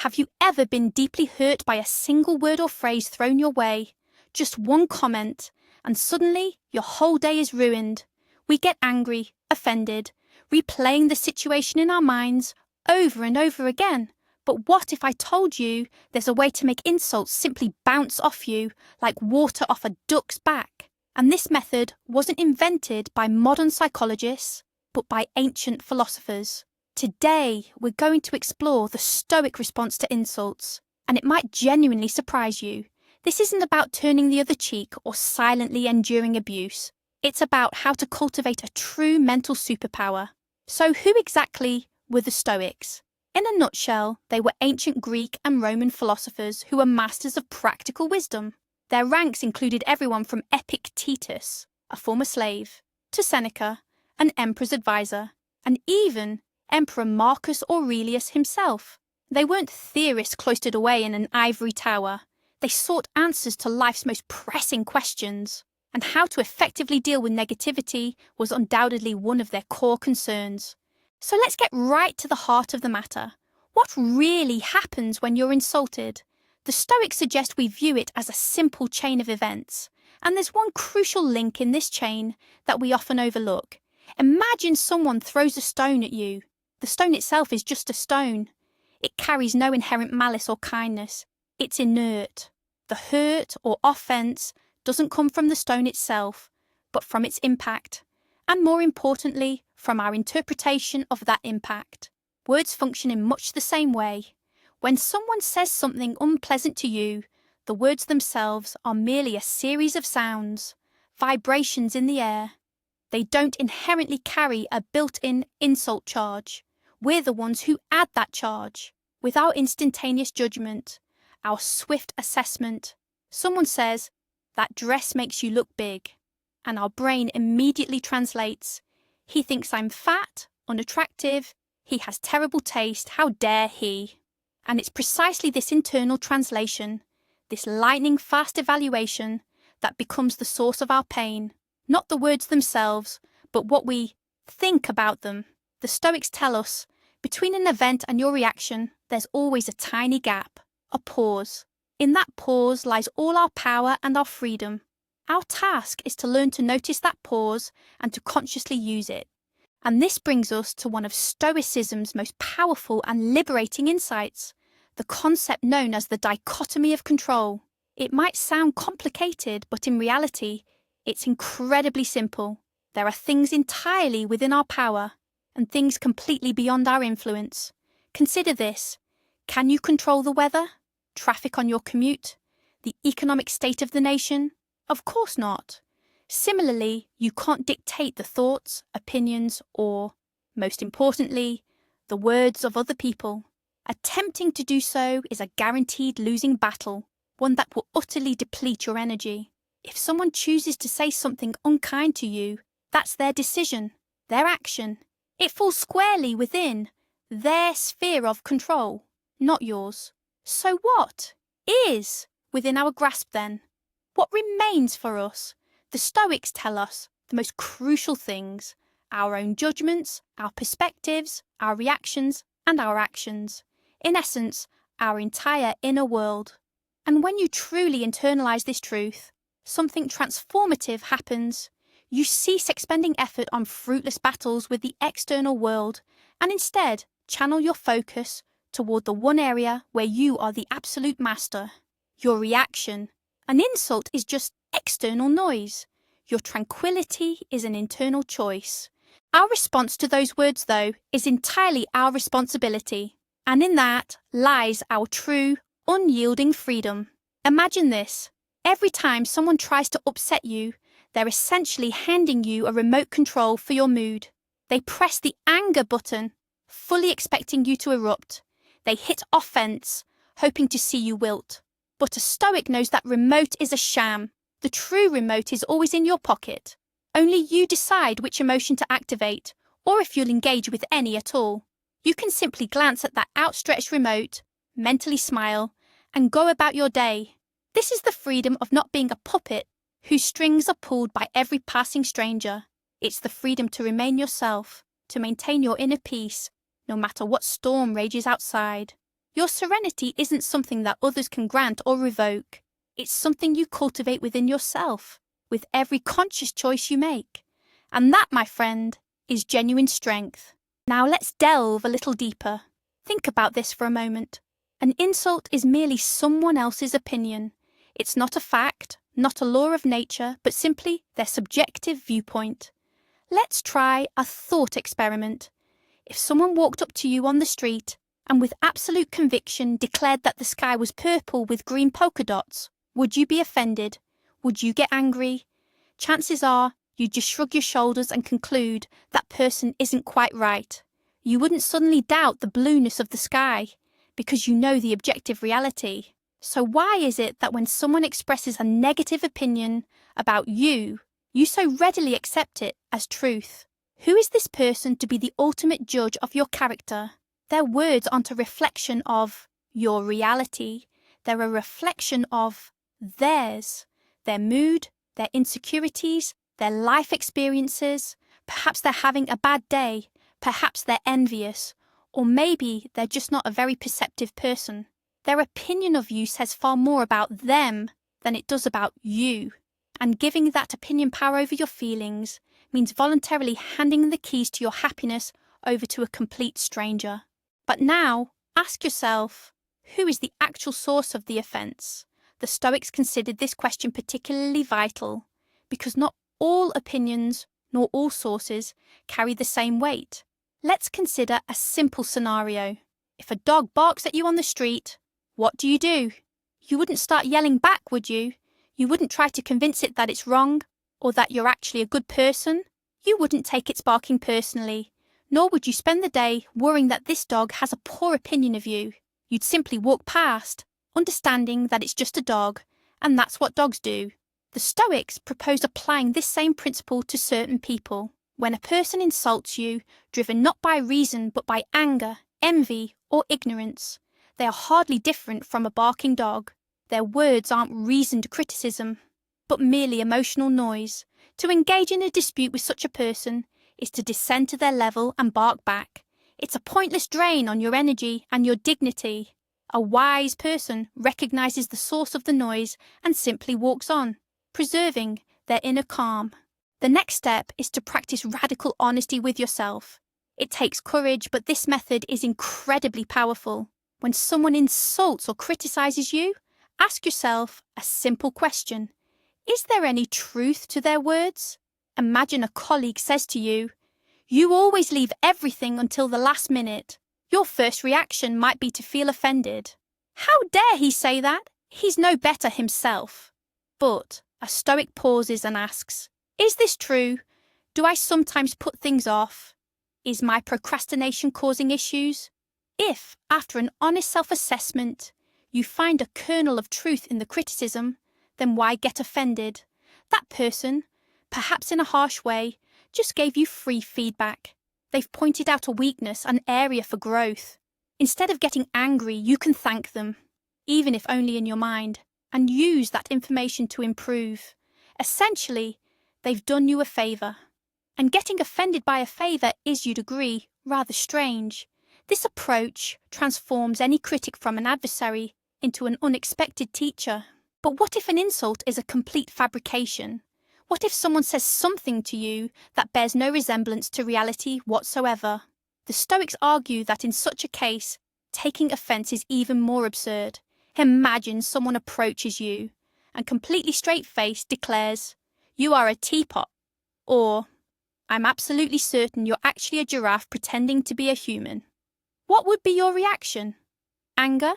Have you ever been deeply hurt by a single word or phrase thrown your way? Just one comment, and suddenly your whole day is ruined. We get angry, offended, replaying the situation in our minds over and over again. But what if I told you there's a way to make insults simply bounce off you like water off a duck's back? And this method wasn't invented by modern psychologists, but by ancient philosophers. Today, we're going to explore the Stoic response to insults, and it might genuinely surprise you. This isn't about turning the other cheek or silently enduring abuse. It's about how to cultivate a true mental superpower. So who exactly were the Stoics? In a nutshell, they were ancient Greek and Roman philosophers who were masters of practical wisdom. Their ranks included everyone from Epictetus, a former slave, to Seneca, an emperor's advisor, and even Emperor Marcus Aurelius himself. They weren't theorists cloistered away in an ivory tower. They sought answers to life's most pressing questions, and how to effectively deal with negativity was undoubtedly one of their core concerns. So let's get right to the heart of the matter. What really happens when you're insulted? The Stoics suggest we view it as a simple chain of events, and there's one crucial link in this chain that we often overlook. Imagine someone throws a stone at you. The stone itself is just a stone. It carries no inherent malice or kindness. It's inert. The hurt or offence doesn't come from the stone itself, but from its impact, and more importantly, from our interpretation of that impact. Words function in much the same way. When someone says something unpleasant to you, the words themselves are merely a series of sounds, vibrations in the air. They don't inherently carry a built-in insult charge. We're the ones who add that charge. With our instantaneous judgment, our swift assessment, someone says, "That dress makes you look big," and our brain immediately translates, "He thinks I'm fat, unattractive, he has terrible taste, how dare he?" And it's precisely this internal translation, this lightning-fast evaluation, that becomes the source of our pain. Not the words themselves, but what we think about them. The Stoics tell us, between an event and your reaction, there's always a tiny gap, a pause. In that pause lies all our power and our freedom. Our task is to learn to notice that pause and to consciously use it. And this brings us to one of Stoicism's most powerful and liberating insights, the concept known as the Dichotomy of Control. It might sound complicated, but in reality, it's incredibly simple. There are things entirely within our power, and things completely beyond our influence. Consider this. Can you control the weather? Traffic on your commute? The economic state of the nation? Of course not. Similarly, you can't dictate the thoughts, opinions, or, most importantly, the words of other people. Attempting to do so is a guaranteed losing battle, one that will utterly deplete your energy. If someone chooses to say something unkind to you, that's their decision, their action. It falls squarely within their sphere of control, not yours. So what is within our grasp then? What remains for us? The Stoics tell us the most crucial things: our own judgments, our perspectives, our reactions, and our actions. In essence, our entire inner world. And when you truly internalize this truth, something transformative happens. You cease expending effort on fruitless battles with the external world and instead channel your focus toward the one area where you are the absolute master, your reaction. An insult is just external noise. Your tranquility is an internal choice. Our response to those words, though, is entirely our responsibility, and in that lies our true, unyielding freedom. Imagine this. Every time someone tries to upset you, they're essentially handing you a remote control for your mood. They press the anger button, fully expecting you to erupt. They hit offense, hoping to see you wilt. But a Stoic knows that remote is a sham. The true remote is always in your pocket. Only you decide which emotion to activate, or if you'll engage with any at all. You can simply glance at that outstretched remote, mentally smile, and go about your day. This is the freedom of not being a puppet whose strings are pulled by every passing stranger. It's the freedom to remain yourself, to maintain your inner peace, no matter what storm rages outside. Your serenity isn't something that others can grant or revoke. It's something you cultivate within yourself, with every conscious choice you make. And that, my friend, is genuine strength. Now let's delve a little deeper. Think about this for a moment. An insult is merely someone else's opinion. It's not a fact, not a law of nature, but simply their subjective viewpoint. Let's try a thought experiment. If someone walked up to you on the street and with absolute conviction declared that the sky was purple with green polka dots, would you be offended? Would you get angry? Chances are you'd just shrug your shoulders and conclude that person isn't quite right. You wouldn't suddenly doubt the blueness of the sky because you know the objective reality. So why is it that when someone expresses a negative opinion about you, you so readily accept it as truth? Who is this person to be the ultimate judge of your character? Their words aren't a reflection of your reality. They're a reflection of theirs, their mood, their insecurities, their life experiences. Perhaps they're having a bad day. Perhaps they're envious. Or maybe they're just not a very perceptive person. Their opinion of you says far more about them than it does about you. And giving that opinion power over your feelings means voluntarily handing the keys to your happiness over to a complete stranger. But now, ask yourself, who is the actual source of the offence? The Stoics considered this question particularly vital because not all opinions nor all sources carry the same weight. Let's consider a simple scenario. If a dog barks at you on the street, what do? You wouldn't start yelling back, would you? You wouldn't try to convince it that it's wrong or that you're actually a good person. You wouldn't take its barking personally, nor would you spend the day worrying that this dog has a poor opinion of you. You'd simply walk past, understanding that it's just a dog, and that's what dogs do. The Stoics propose applying this same principle to certain people. When a person insults you, driven not by reason but by anger, envy, or ignorance, they are hardly different from a barking dog. Their words aren't reasoned criticism, but merely emotional noise. To engage in a dispute with such a person is to descend to their level and bark back. It's a pointless drain on your energy and your dignity. A wise person recognizes the source of the noise and simply walks on, preserving their inner calm. The next step is to practice radical honesty with yourself. It takes courage, but this method is incredibly powerful. When someone insults or criticizes you, ask yourself a simple question. Is there any truth to their words? Imagine a colleague says to you, "You always leave everything until the last minute." Your first reaction might be to feel offended. How dare he say that? He's no better himself. But a Stoic pauses and asks, is this true? Do I sometimes put things off? Is my procrastination causing issues? If, after an honest self-assessment, you find a kernel of truth in the criticism, then why get offended? That person, perhaps in a harsh way, just gave you free feedback. They've pointed out a weakness, an area for growth. Instead of getting angry, you can thank them, even if only in your mind, and use that information to improve. Essentially, they've done you a favour. And getting offended by a favour is, you'd agree, rather strange. This approach transforms any critic from an adversary into an unexpected teacher. But what if an insult is a complete fabrication? What if someone says something to you that bears no resemblance to reality whatsoever? The Stoics argue that in such a case, taking offence is even more absurd. Imagine someone approaches you and completely straight-faced declares, "You are a teapot," or, "I'm absolutely certain you're actually a giraffe pretending to be a human." What would be your reaction? Anger?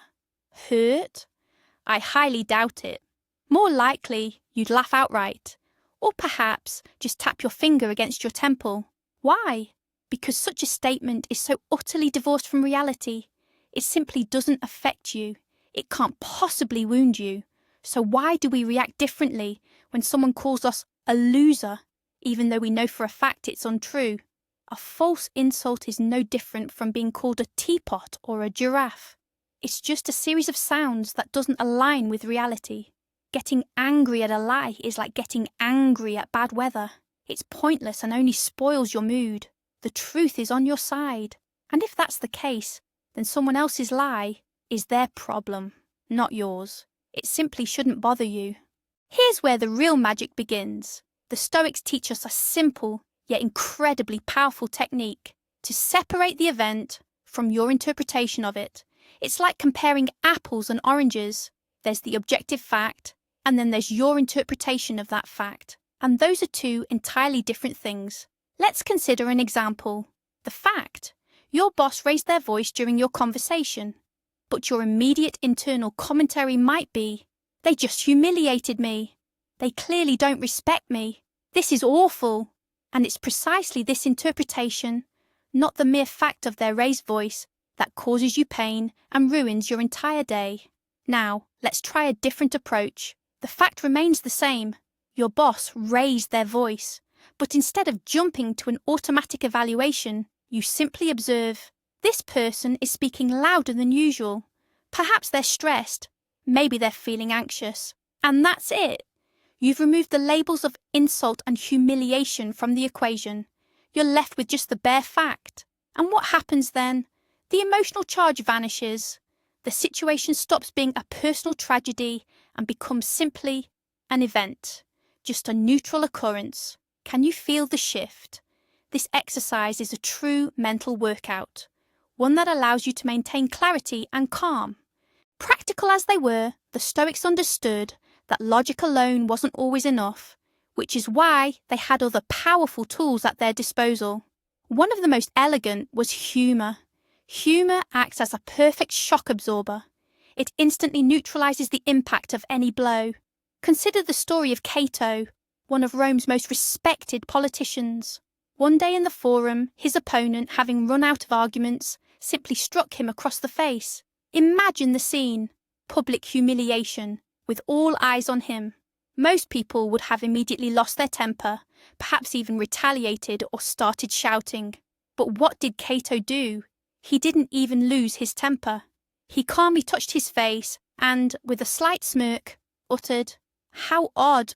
Hurt? I highly doubt it. More likely, you'd laugh outright, or perhaps just tap your finger against your temple. Why? Because such a statement is so utterly divorced from reality. It simply doesn't affect you. It can't possibly wound you. So why do we react differently when someone calls us a loser, even though we know for a fact it's untrue? A false insult is no different from being called a teapot or a giraffe. It's just a series of sounds that doesn't align with reality. Getting angry at a lie is like getting angry at bad weather. It's pointless and only spoils your mood. The truth is on your side. And if that's the case, then someone else's lie is their problem, not yours. It simply shouldn't bother you. Here's where the real magic begins. The Stoics teach us a simple, yet incredibly powerful technique to separate the event from your interpretation of it. It's like comparing apples and oranges. There's the objective fact, and then there's your interpretation of that fact. And those are two entirely different things. Let's consider an example. The fact: your boss raised their voice during your conversation, but your immediate internal commentary might be, they just humiliated me. They clearly don't respect me. This is awful. And it's precisely this interpretation, not the mere fact of their raised voice, that causes you pain and ruins your entire day. Now, let's try a different approach. The fact remains the same. Your boss raised their voice, but instead of jumping to an automatic evaluation, you simply observe, this person is speaking louder than usual. Perhaps they're stressed. Maybe they're feeling anxious. And that's it. You've removed the labels of insult and humiliation from the equation. You're left with just the bare fact. And what happens then? The emotional charge vanishes. The situation stops being a personal tragedy and becomes simply an event, just a neutral occurrence. Can you feel the shift? This exercise is a true mental workout, one that allows you to maintain clarity and calm. Practical as they were, the Stoics understood that logic alone wasn't always enough, which is why they had other powerful tools at their disposal. One of the most elegant was humour. Humour acts as a perfect shock absorber. It instantly neutralises the impact of any blow. Consider the story of Cato, one of Rome's most respected politicians. One day in the forum, his opponent, having run out of arguments, simply struck him across the face. Imagine the scene. Public humiliation, with all eyes on him. Most people would have immediately lost their temper, perhaps even retaliated or started shouting. But what did Cato do? He didn't even lose his temper. He calmly touched his face and, with a slight smirk, uttered, "How odd.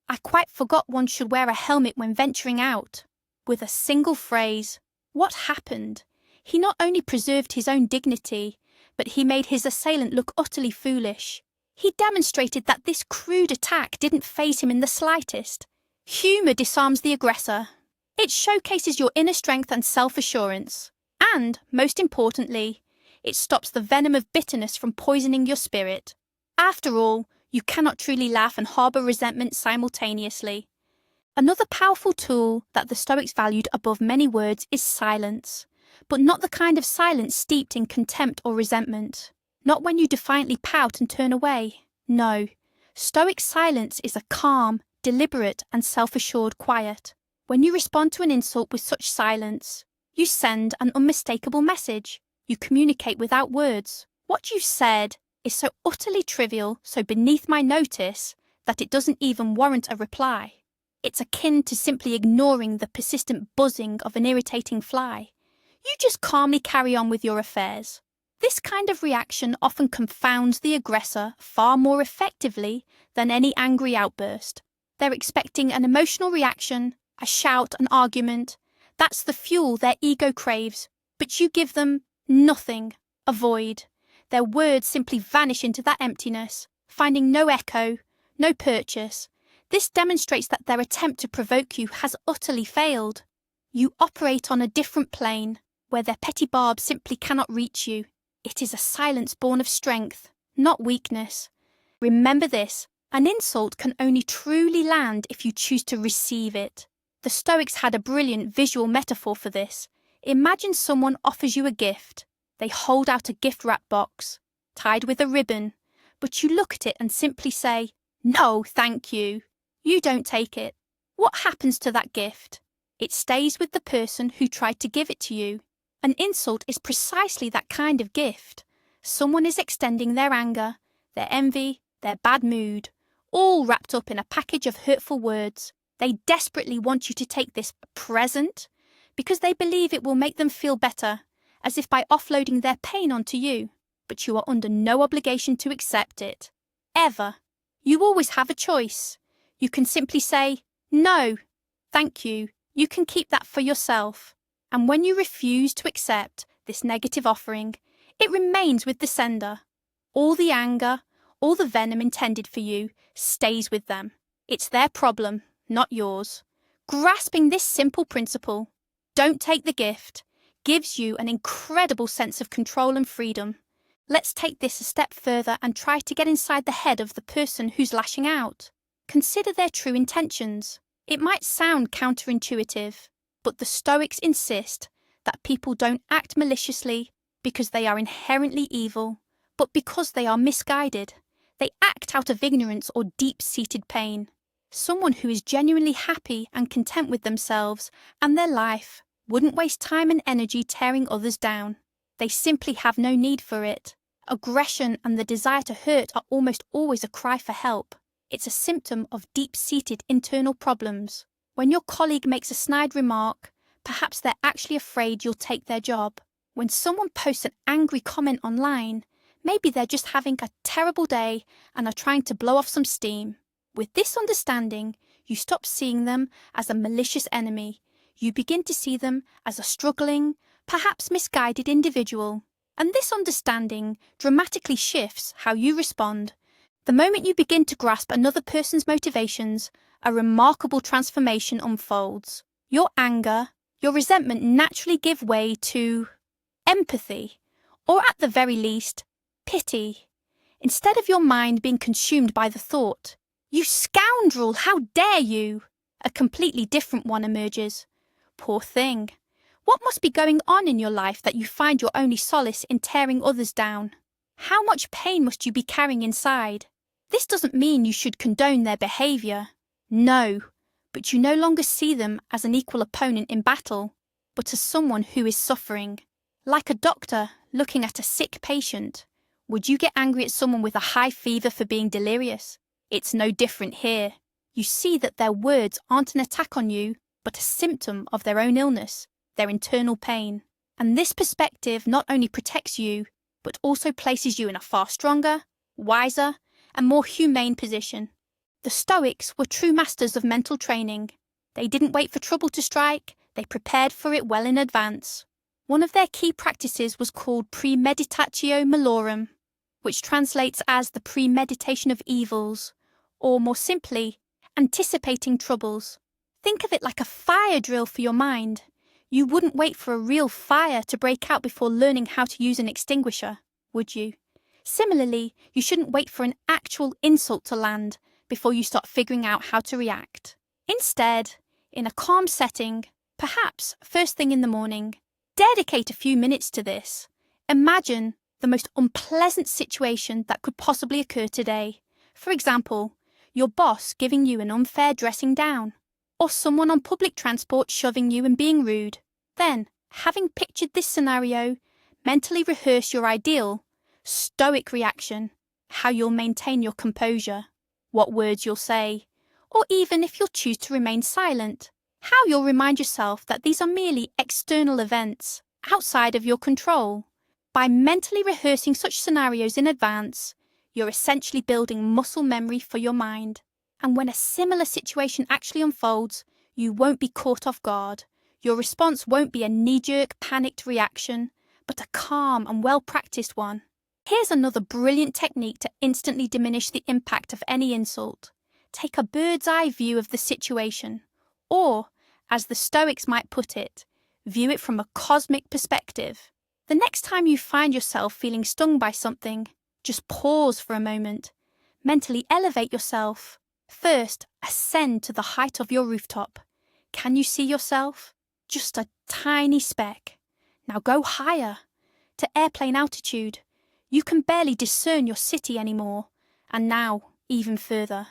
I quite forgot one should wear a helmet when venturing out." With a single phrase, what happened? He not only preserved his own dignity, but he made his assailant look utterly foolish. He demonstrated that this crude attack didn't faze him in the slightest. Humour disarms the aggressor. It showcases your inner strength and self-assurance. And, most importantly, it stops the venom of bitterness from poisoning your spirit. After all, you cannot truly laugh and harbour resentment simultaneously. Another powerful tool that the Stoics valued above many words is silence, but not the kind of silence steeped in contempt or resentment. Not when you defiantly pout and turn away. No, Stoic silence is a calm, deliberate and self-assured quiet. When you respond to an insult with such silence, you send an unmistakable message. You communicate without words. What you said is so utterly trivial, so beneath my notice, that it doesn't even warrant a reply. It's akin to simply ignoring the persistent buzzing of an irritating fly. You just calmly carry on with your affairs. This kind of reaction often confounds the aggressor far more effectively than any angry outburst. They're expecting an emotional reaction, a shout, an argument. That's the fuel their ego craves, but you give them nothing, a void. Their words simply vanish into that emptiness, finding no echo, no purchase. This demonstrates that their attempt to provoke you has utterly failed. You operate on a different plane, where their petty barbs simply cannot reach you. It is a silence born of strength, not weakness. Remember this, an insult can only truly land if you choose to receive it. The Stoics had a brilliant visual metaphor for this. Imagine someone offers you a gift. They hold out a gift wrap box, tied with a ribbon, but you look at it and simply say, "No, thank you." You don't take it. What happens to that gift? It stays with the person who tried to give it to you. An insult is precisely that kind of gift. Someone is extending their anger, their envy, their bad mood, all wrapped up in a package of hurtful words. They desperately want you to take this present because they believe it will make them feel better, as if by offloading their pain onto you. But you are under no obligation to accept it. Ever. You always have a choice. You can simply say, "No, thank you. You can keep that for yourself." And when you refuse to accept this negative offering, It remains with the sender. All the anger, all the venom intended for you stays with them. It's their problem, not yours. Grasping this simple principle, don't take the gift, gives you an incredible sense of control and freedom. Let's take this a step further and try to get inside the head of the person who's lashing out. Consider their true intentions. It might sound counterintuitive, but the Stoics insist that people don't act maliciously because they are inherently evil, but because they are misguided. They act out of ignorance or deep-seated pain. Someone who is genuinely happy and content with themselves and their life wouldn't waste time and energy tearing others down. They simply have no need for it. Aggression and the desire to hurt are almost always a cry for help. It's a symptom of deep-seated internal problems. When your colleague makes a snide remark, perhaps they're actually afraid you'll take their job. When someone posts an angry comment online, maybe they're just having a terrible day and are trying to blow off some steam. With this understanding, you stop seeing them as a malicious enemy. You begin to see them as a struggling, perhaps misguided individual. And this understanding dramatically shifts how you respond. The moment you begin to grasp another person's motivations, a remarkable transformation unfolds. Your anger, your resentment naturally give way to empathy, or at the very least, pity. Instead of your mind being consumed by the thought, "You scoundrel, how dare you!" a completely different one emerges. Poor thing. What must be going on in your life that you find your only solace in tearing others down? How much pain must you be carrying inside? This doesn't mean you should condone their behaviour. No, but you no longer see them as an equal opponent in battle, but as someone who is suffering. Like a doctor looking at a sick patient, would you get angry at someone with a high fever for being delirious? It's no different here. You see that their words aren't an attack on you, but a symptom of their own illness, their internal pain. And this perspective not only protects you, but also places you in a far stronger, wiser, and more humane position. The Stoics were true masters of mental training. They didn't wait for trouble to strike, they prepared for it well in advance. One of their key practices was called premeditatio malorum, which translates as the premeditation of evils, or more simply, anticipating troubles. Think of it like a fire drill for your mind. You wouldn't wait for a real fire to break out before learning how to use an extinguisher, would you? Similarly, you shouldn't wait for an actual insult to land before you start figuring out how to react. Instead, in a calm setting, perhaps first thing in the morning, dedicate a few minutes to this. Imagine the most unpleasant situation that could possibly occur today. For example, your boss giving you an unfair dressing down, or someone on public transport shoving you and being rude. Then, having pictured this scenario, mentally rehearse your ideal, stoic reaction, how you'll maintain your composure, what words you'll say, or even if you'll choose to remain silent, how you'll remind yourself that these are merely external events, outside of your control. By mentally rehearsing such scenarios in advance, you're essentially building muscle memory for your mind. And when a similar situation actually unfolds, you won't be caught off guard. Your response won't be a knee-jerk, panicked reaction, but a calm and well-practiced one. Here's another brilliant technique to instantly diminish the impact of any insult. Take a bird's-eye view of the situation, or, as the Stoics might put it, view it from a cosmic perspective. The next time you find yourself feeling stung by something, just pause for a moment. Mentally elevate yourself. First, ascend to the height of your rooftop. Can you see yourself? Just a tiny speck. Now go higher, to airplane altitude. You can barely discern your city anymore. And now, even further,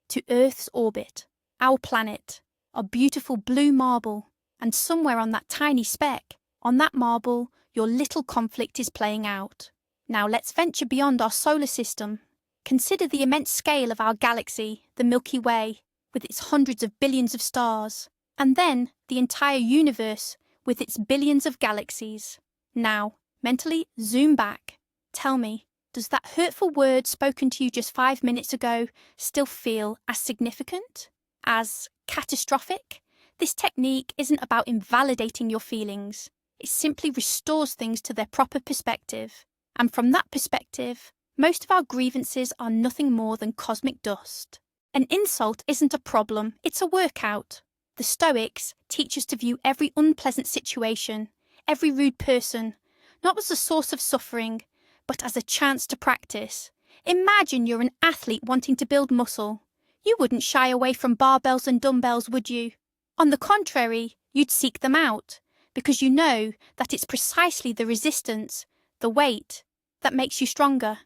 to Earth's orbit, our planet, our beautiful blue marble. And somewhere on that tiny speck, on that marble, your little conflict is playing out. Now let's venture beyond our solar system. Consider the immense scale of our galaxy, the Milky Way, with its hundreds of billions of stars, and then the entire universe with its billions of galaxies. Now, mentally zoom back. Tell me, does that hurtful word spoken to you just 5 minutes ago still feel as significant? As catastrophic? This technique isn't about invalidating your feelings. It simply restores things to their proper perspective. And from that perspective, most of our grievances are nothing more than cosmic dust. An insult isn't a problem, it's a workout. The Stoics teach us to view every unpleasant situation, every rude person, not as a source of suffering, but as a chance to practice. Imagine you're an athlete wanting to build muscle. You wouldn't shy away from barbells and dumbbells, would you? On the contrary, you'd seek them out, because you know that it's precisely the resistance, the weight, that makes you stronger.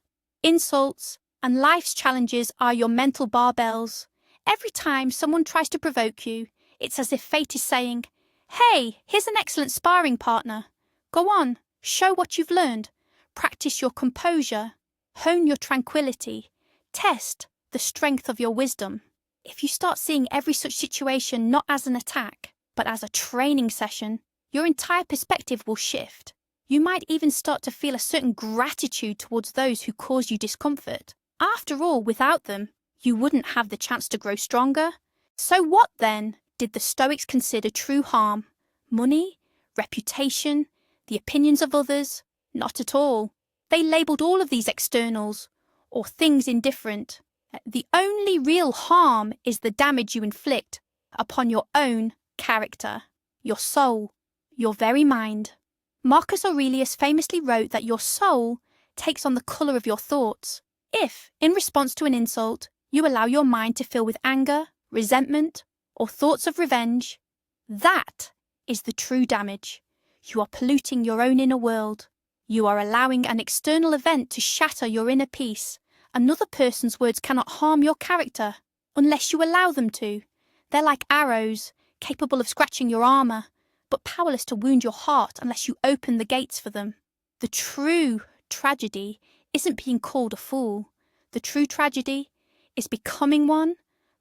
Insults and life's challenges are your mental barbells. Every time someone tries to provoke you, it's as if fate is saying, "Hey, here's an excellent sparring partner. Go on, show what you've learned. Practice your composure. Hone your tranquility. Test the strength of your wisdom." If you start seeing every such situation not as an attack, but as a training session, your entire perspective will shift. You might even start to feel a certain gratitude towards those who cause you discomfort. After all, without them, you wouldn't have the chance to grow stronger. So what, then, did the Stoics consider true harm? Money? Reputation? The opinions of others? Not at all. They labelled all of these externals, or things indifferent. The only real harm is the damage you inflict upon your own character, your soul, your very mind. Marcus Aurelius famously wrote that your soul takes on the colour of your thoughts. If, in response to an insult, you allow your mind to fill with anger, resentment, or thoughts of revenge, that is the true damage. You are polluting your own inner world. You are allowing an external event to shatter your inner peace. Another person's words cannot harm your character unless you allow them to. They're like arrows, capable of scratching your armour, but powerless to wound your heart unless you open the gates for them. The true tragedy isn't being called a fool. The true tragedy is becoming one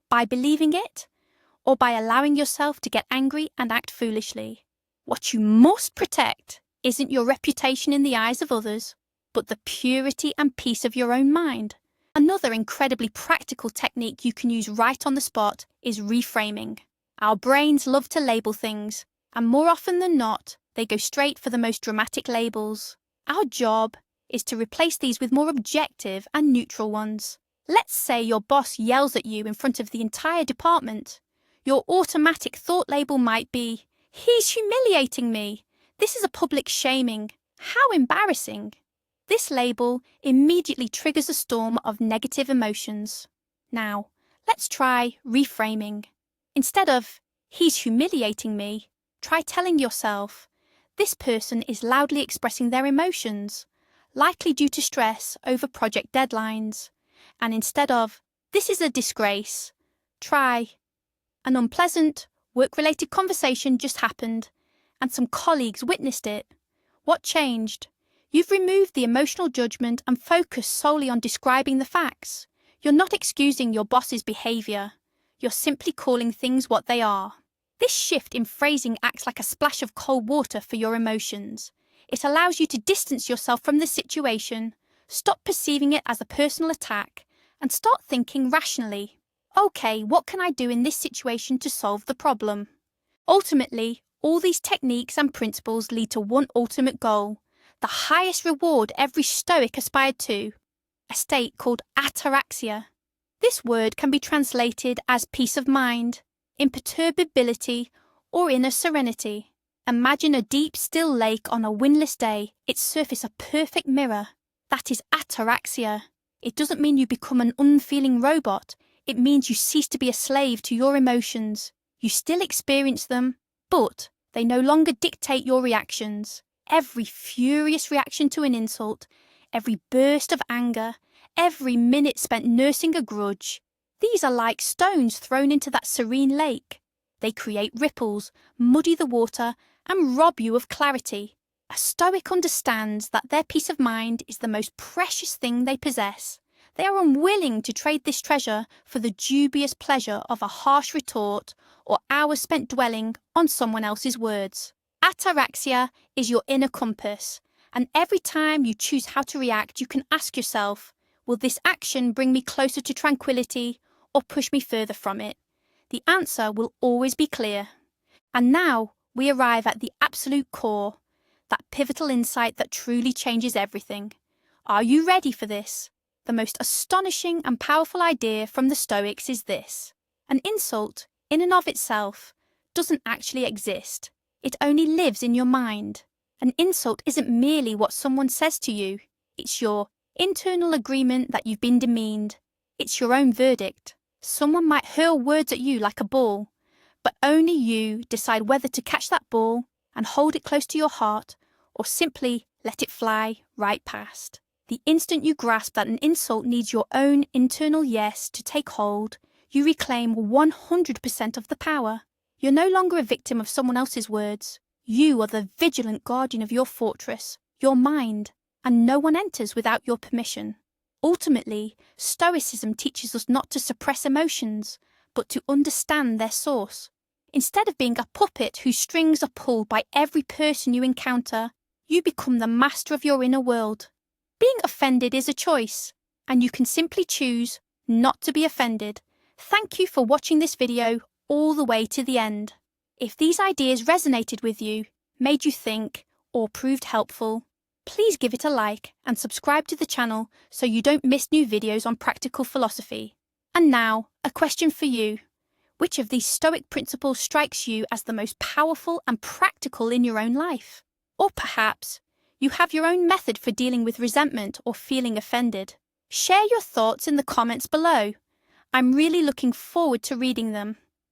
by believing it or by allowing yourself to get angry and act foolishly. What you must protect isn't your reputation in the eyes of others, but the purity and peace of your own mind. Another incredibly practical technique you can use right on the spot is reframing. Our brains love to label things, and more often than not, they go straight for the most dramatic labels. Our job is to replace these with more objective and neutral ones. Let's say your boss yells at you in front of the entire department. Your automatic thought label might be, "He's humiliating me. This is a public shaming. How embarrassing." This label immediately triggers a storm of negative emotions. Now, let's try reframing. Instead of, "He's humiliating me," try telling yourself, "This person is loudly expressing their emotions, likely due to stress over project deadlines." And instead of, "This is a disgrace," try, "An unpleasant, work-related conversation just happened, and some colleagues witnessed it." What changed? You've removed the emotional judgment and focused solely on describing the facts. You're not excusing your boss's behaviour. You're simply calling things what they are. This shift in phrasing acts like a splash of cold water for your emotions. It allows you to distance yourself from the situation, stop perceiving it as a personal attack, and start thinking rationally. Okay, what can I do in this situation to solve the problem? Ultimately, all these techniques and principles lead to one ultimate goal, the highest reward every Stoic aspired to, a state called ataraxia. This word can be translated as peace of mind, imperturbability, or inner serenity. Imagine a deep, still lake on a windless day, its surface a perfect mirror. That is ataraxia. It doesn't mean you become an unfeeling robot. It means you cease to be a slave to your emotions. You still experience them, but they no longer dictate your reactions. Every furious reaction to an insult, every burst of anger, every minute spent nursing a grudge, these are like stones thrown into that serene lake. They create ripples, muddy the water, and rob you of clarity. A Stoic understands that their peace of mind is the most precious thing they possess. They are unwilling to trade this treasure for the dubious pleasure of a harsh retort or hours spent dwelling on someone else's words. Ataraxia is your inner compass, and every time you choose how to react, you can ask yourself, will this action bring me closer to tranquility or push me further from it? The answer will always be clear. And now we arrive at the absolute core, that pivotal insight that truly changes everything. Are you ready for this? The most astonishing and powerful idea from the Stoics is this: an insult, in and of itself, doesn't actually exist. It only lives in your mind. An insult isn't merely what someone says to you. It's your internal agreement that you've been demeaned. It's your own verdict. Someone might hurl words at you like a ball, but only you decide whether to catch that ball and hold it close to your heart or simply let it fly right past. The instant you grasp that an insult needs your own internal yes to take hold, you reclaim 100% of the power. You're no longer a victim of someone else's words. You are the vigilant guardian of your fortress, your mind, and no one enters without your permission. Ultimately, Stoicism teaches us not to suppress emotions, but to understand their source. Instead of being a puppet whose strings are pulled by every person you encounter, you become the master of your inner world. Being offended is a choice, and you can simply choose not to be offended. Thank you for watching this video all the way to the end. If these ideas resonated with you, made you think, or proved helpful, please give it a like and subscribe to the channel so you don't miss new videos on practical philosophy. And now, a question for you. Which of these Stoic principles strikes you as the most powerful and practical in your own life? Or perhaps you have your own method for dealing with resentment or feeling offended. Share your thoughts in the comments below. I'm really looking forward to reading them.